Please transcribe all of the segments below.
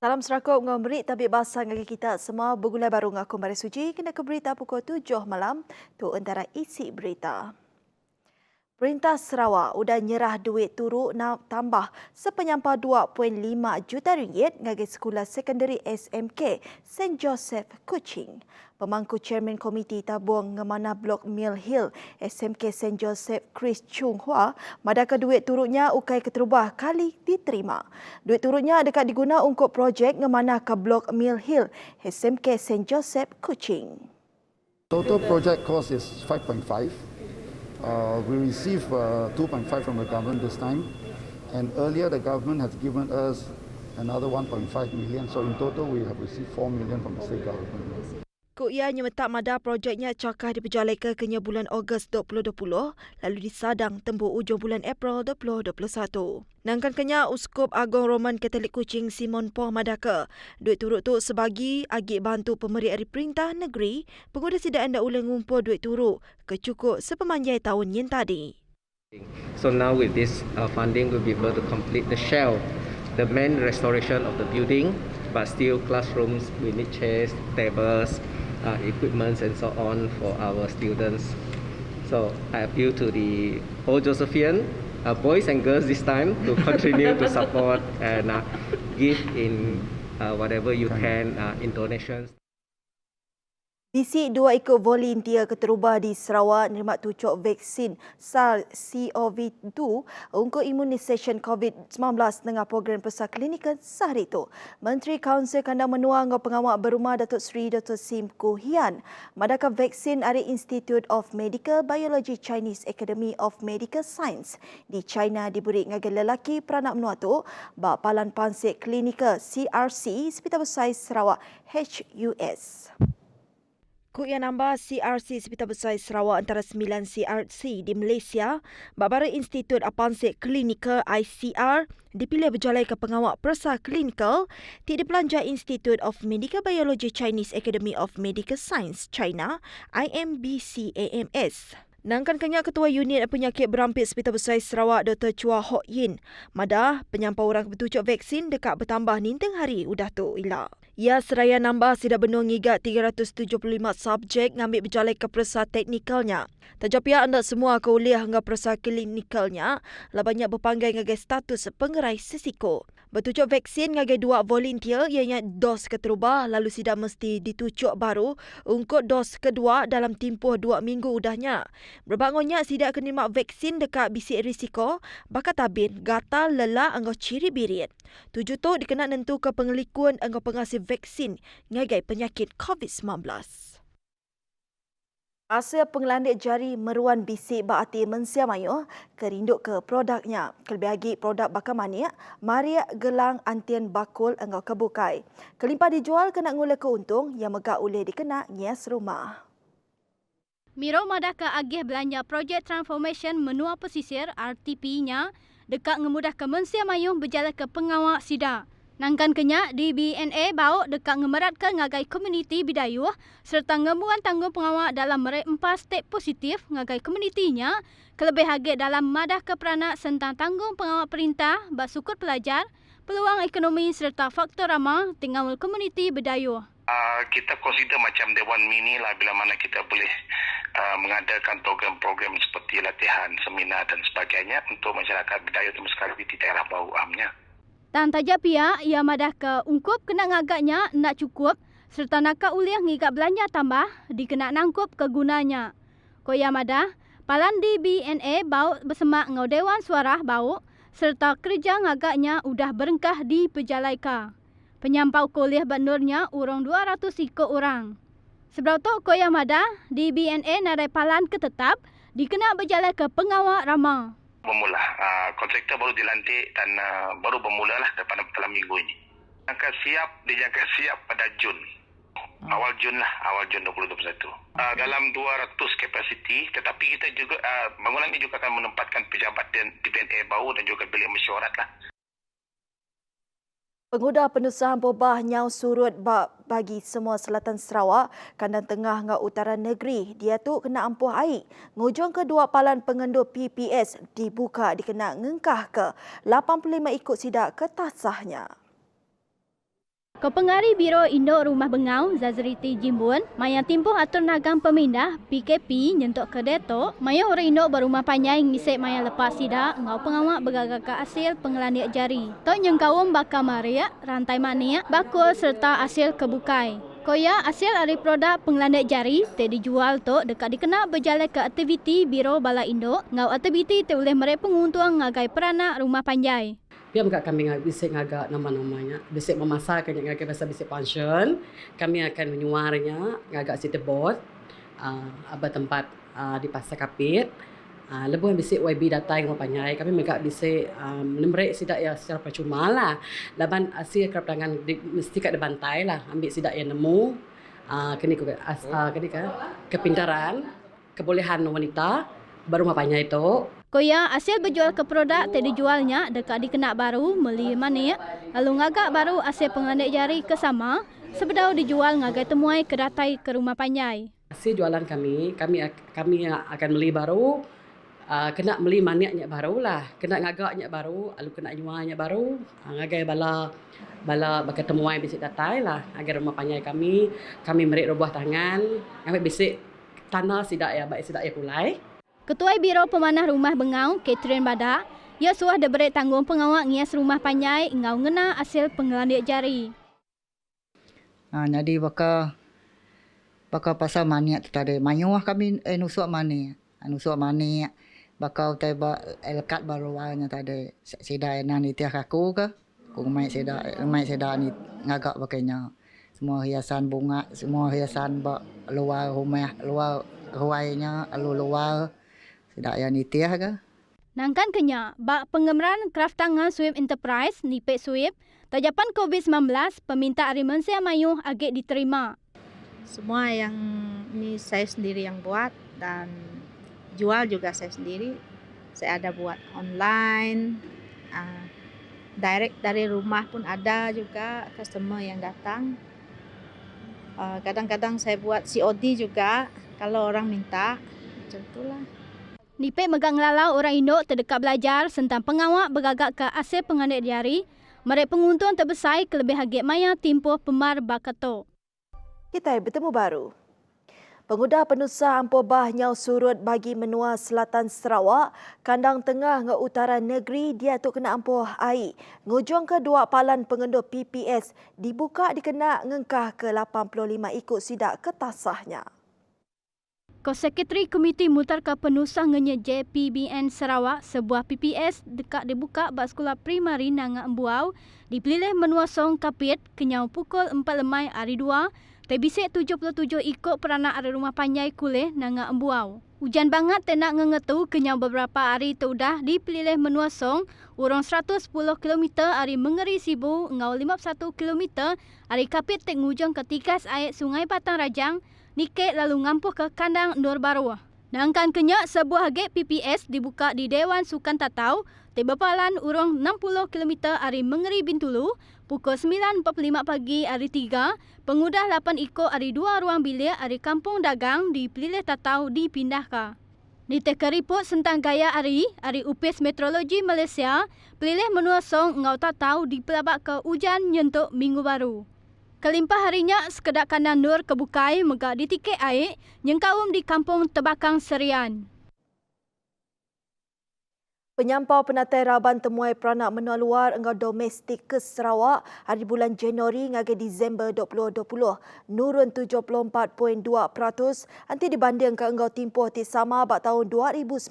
Salam serakuk ngombrik tabik basah ngagi kita semua bergulai baru ngaku Mari Suci kena ke berita pukul 7 malam tu antara isi berita. Perintah Sarawak udah nyerah duit turut tambah sepenyampah 2.5 juta ringgit ngagi Sekolah Sekondari SMK St. Joseph Kuching. Pemangku Chairman Komiti Tabung Ngemana Blok Mill Hill SMK St. Joseph Chris Chung Hua madaka duit turutnya ukai keterubah kali diterima. Duit turutnya dekat diguna untuk projek ngemana ke Blok Mill Hill SMK St. Joseph Kuching. Total project cost is 5.5. We received 2.5 from the government this time, and earlier the government has given us another 1.5 million. So in total, we have received 4 million from the state government. Kuk ia nyemetak mada projeknya cakah diperjalakan kenya bulan Ogos 2020 lalu disadang tembus ujung bulan April 2021. Nangkan kenya Uskup Agong Roman Katolik Kuching Simon Poh madaka duit turut tu sebagi agi bantu pemberi ari perintah negeri penguda sidaan dak ulang ngumpul duit turut kecukup sepemanjai tahun yen tadi. So now with this funding we'll be able to complete the shell, the main restoration of the building, but still classrooms we need chairs, tables, equipments and so on for our students. So I appeal to the Old Josephian boys and girls this time to continue to support and give in whatever you can in donations. Bisik 2 ekor volunteer keterubah di Sarawak nerima tucuk vaksin SARS-CoV-2 untuk imunisasi COVID-19 dengan program pesah klinikal sehari itu. Menteri Kaunsil Kandang Menua dengan pengawal berumah Datuk Seri Dr. Sim Koo Hian madaka vaksin dari Institute of Medical Biology Chinese Academy of Medical Science di China diberi ngagai lelaki peranak menua tu bak palan pansik klinikal CRC Hospital Besar Sarawak HUS. Kuk yang nambah CRC Hospital Besar Sarawak antara 9 CRC di Malaysia, Babara Institut Apansik Klinikal ICR dipilih berjalai ke pengawal persah klinikal di Belanja Institute of Medical Biology Chinese Academy of Medical Science China IMBCAMS. Nangkan kenya Ketua Unit Penyakit Berampit Hospital Besar Sarawak Dr. Chua Hock Yin, madah penyampau orang bertucuk vaksin dekat bertambah ninteng hari udah tu ilak. Ia seraya nambah sida benua ngigat 375 subjek ngambil berjalai ke persah teknikalnya. Tajapia anda semua ke uliah hingga persah klinikalnya lah banyak berpanggai ngagai status pengerai sesiko. Bertucuk vaksin ngagai 2 volunteer ianya dos keterubah lalu sida mesti ditucuk baru untuk dos kedua dalam tempoh 2 minggu udahnya. Berbangunnya sida akan terima vaksin dekat bisik risiko bakat tabin, gatal, lelah anggo ciri birit. Tujuh tu dikena nentu ke pengelikun anggo pengasih vaksin ngagai penyakit COVID-19. Asa pengelandik jari meruan bisik bakati mensiamayo kerinduk ke produknya. Kelebih lagi produk bakar manik, Maria Gelang Antian Bakul engkau kebukai. Kelimpah dijual kena ngula keuntung yang megak ulih dikena ngias rumah. Miro madaka agih belanja projek transformation menua pesisir RTP-nya dekat ngemudahkan mensiamayo berjalan ke pengawal sida. Nangkan kenya di BNA bau dekat ngemeratkan ngagai komuniti bidayuh serta ngemuan tanggung pengawal dalam meraih 4 step positif ngagai komunitinya kelebih hagit dalam madah keperanak tentang tanggung pengawal perintah basukut pelajar, peluang ekonomi serta faktor ramah tinggal komuniti bidayuh. Kita consider macam Dewan Mini lah bila mana kita boleh mengadakan program-program seperti latihan, seminar dan sebagainya untuk masyarakat bidayuh termasuk sekali di daerah bau amnya. Dan tajak pihak, ia madah ke ungkup kena ngagaknya nak cukup serta nak uliah ngigak belanja tambah dikena nangkup kegunanya. Koya madah, palan di BNA bau bersemak ngau Dewan Suara bau serta kerja ngagaknya udah berengkah di Pejalaika. Penyampau kuliah bandurnya urang 200 ikut orang. Sebab tu koya madah di BNA nadai palan ketetap dikena berjalan ke pengawal ramah. Bermula, kontraktor baru dilantik dan baru bermulalah dalam minggu ini. Dijangka siap pada Jun. Awal Jun 2021. Dalam 200 kapasiti, tetapi kita juga bangunan ini juga akan menempatkan pejabat di BNA baru dan juga bilik mesyuarat lah. Penguda penusahan bobah nyau surut bagi semua selatan Sarawak, kandang tengah dengan utara negeri. Dia tu kena ampuh air. Ngujung kedua palan pengendur PPS dibuka dikena ngengkah ke 85 ikut sidak ketasahnya. Kepengari Biro Induk Rumah Bengau Zazriti Jimbun, maya timpuh atur nagang pemindah PKP nyentuk ke Detok, maya orang induk berumah panjai ngisik maya lepas sida ngau pengawak bergagak ke hasil pengelandiak jari. Tok nyengkawum bakal mariak, rantai maniak, bakul serta hasil kebukai. Koya hasil dari produk pengelandiak jari te dijual tok dekat dikena berjalan ke aktiviti Biro Bala Induk, ngau aktiviti te oleh mereka penguntung ngagai peranak rumah panjai. Pihak mereka kami bisik ngagak nama-namanya, bisik memasaknya ngagak bahasa bisik pension. Kami akan menyuarnya ngagak city board, apa tempat di Pasar Kapit. Lebuh bisik YB datang rumah panjai. Kami mereka bisik menembrek sidak ya secara percuma lah. Laban asyik kerap tangan mesti kat bantai lah. Ambil sidak yang nemu. Kini kepintaran, kebolehan wanita berumah panjai itu. Koya hasil berjual ke produk te dijualnya dekat dikena baru meli manik, lalu ngagak baru hasil pengelandiak jari ke sama, sebedau dijual ngagai temuai ke datai ke rumah panjai. Hasil jualan kami akan beli baru, kena beli maniaknya baru lah, kena ngagaknya baru, lalu kena jualnya baru, ngagai bala bakal temuai bisik datai lah, agar rumah panjai kami merik roboh tangan, kami bisik tanah sidak ya kulai. Ketua Biro Pemanah Rumah Bengau, Catherine Badak, ia suah diberi tanggung pengawak ngias rumah panjai ngau ngena hasil pengelandiak jari. Jadi bakal pasal maniak tu tadi. Mayuah kami nusuk maniak. Bakal teba elkat baru warnya tadi. Seda enan di tiak aku ke. Rumai seda ni ngagak pakainya. Semua hiasan bunga, semua hiasan luar rumah, luar ruainya, luar. Tidak yang nitiah ke? Nangkan kenya, bak pengemeran kraft tangan Swift Enterprise, Nipek Swift, tajapan COVID-19, peminta Arimensia Mayuh agak diterima. Semua yang ini saya sendiri yang buat dan jual juga saya sendiri. Saya ada buat online, direct dari rumah pun ada juga customer yang datang. Kadang-kadang saya buat COD juga kalau orang minta, macam itulah. Nipek megang lalau orang induk terdekat belajar tentang pengawak bergagak ke hasil pengandiak jari, mereka penguntung terbesar kelebih hagit maya timpuh pemar bakato. Kita bertemu baru. Pengudah penusah Ampur Bah nyau surut bagi menua selatan Sarawak, kandang tengah nge utara negeri dia tu kena ampuh air. Ngujung ke dua palan pengendur PPS dibuka dikena ngengkah ke 85 ikut sidak ketasahnya. Ko-Sekretari Komiti Mutarka Penusah ngenya JPBN Sarawak, sebuah PPS dekat dibuka bak sekolah primari Nanga Embuau, dipilih menua Song Kapit kenyau pukul 4 lemai hari 2, tebisik 77 ikut peranak ada rumah panjai kulih Nanga Embuau. Hujan banget tenak ngengetu kenyau beberapa hari tudah dipilih menua Song, urang 110 km hari mengeri Sibu, ngau 51 km hari Kapit tek ngujung ke tikas air Sungai Batang Rajang, Nikek lalu ngampuh ke kandang Nur Baruah. Nangkan kenyak sebuah gate PPS dibuka di Dewan Sukan Tatau, Tebapalan urang 60 km hari Mengeri Bintulu, pukul 9.45 pagi hari 3, pengudah 8 ikut hari 2 ruang bilik hari Kampung Dagang di Pelilih Tatau dipindahkan. Di teka ripot tentang gaya hari Upis Meteorologi Malaysia, Pelilih menua Song ngau Tatau dipelabak ke hujan nyentuk minggu baru. Kelimpah harinya sekedak kandang Nur kebukai megak di tiket air nyengkawum di Kampung Tebakang Serian. Penyampau penatai Raban temuai peranak menua luar engkau domestik ke Sarawak hari bulan Januari hingga Disember 2020 nurun 74.2% anti dibanding ke engkau timpuh ti sama bak tahun 2019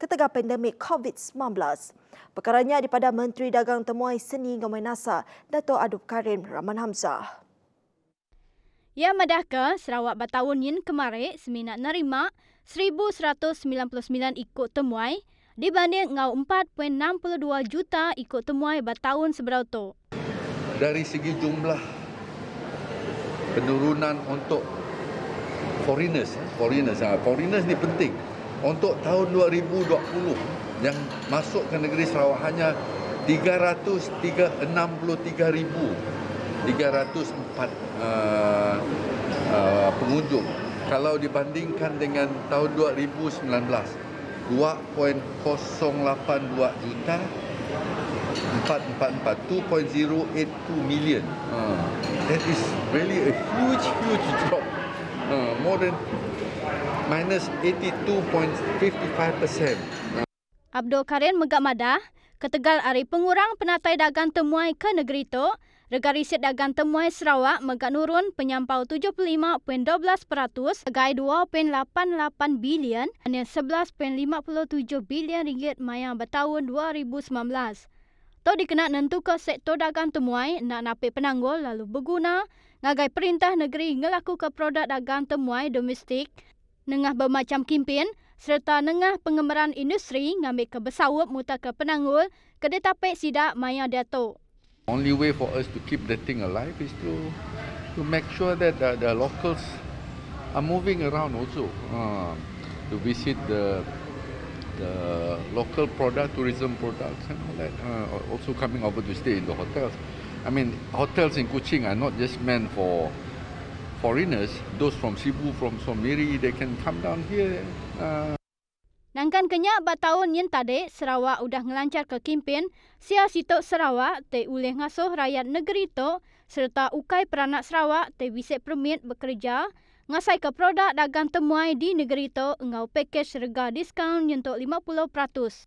ketika pandemik COVID-19. Perkaranya daripada Menteri Dagang Temuai Seni Ngamai NASA, Dato' Adub Karim Rahman Hamzah. Ya madaka Sarawak batahun yin kemarin seminat nerima 1,199 ikut temuai dibanding ngau 4.62 juta ikut temuai batahun seberauto. Dari segi jumlah penurunan untuk foreigners ni penting. Untuk tahun 2020 yang masuk ke negeri Sarawak hanya 363,304 pengunjung. Kalau dibandingkan dengan tahun 2019, 2.082 juta 2.082 million. That is really a huge drop. More than minus 82.55%. Abdul Karim megak madah, ketegal ari pengurang penatai dagang temuai ke negeri tu, rega riset dagang temuai Sarawak megak nurun penyampau 75.12%, segai 2.88 bilion dan 11.57 bilion ringgit mayang bertahun 2019. To dikena nentu ke sektor dagang temuai nak napik penanggul lalu berguna ngagai perintah negeri ngelaku ke produk dagang temuai domestik nengah bermacam kimpin serta nengah pengembaraan industri ngambil ke bersawap muta ke penanggul kedai tapik sidak maya dato. Only way for us to keep the thing alive is to make sure that the locals are moving around also, to visit the local tourism products and all that, also coming over to stay in the hotels. I mean, hotels in Kuching are not just meant for foreigners. Those from Cebu, from Miri, they can come down here. Nangkan kenyak tahun yen tadi Sarawak udah ngelancar ke kimpin sia sitok Sarawak te uleh ngasuh rakyat negeri tu serta ukai peranak Sarawak te bisik permit bekerja ngasai ke produk dagang temuai di negeri tu engau pakej rega diskaun untuk 50%.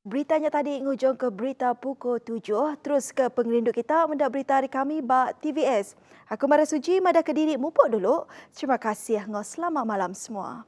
Beritanya tadi ngujung ke berita pukul 7. Terus ke pengelinduk kita mendak berita hari kami bak TVS. Aku Mara Suji madah ke diri mupuk dulu. Terima kasih. Selamat malam semua.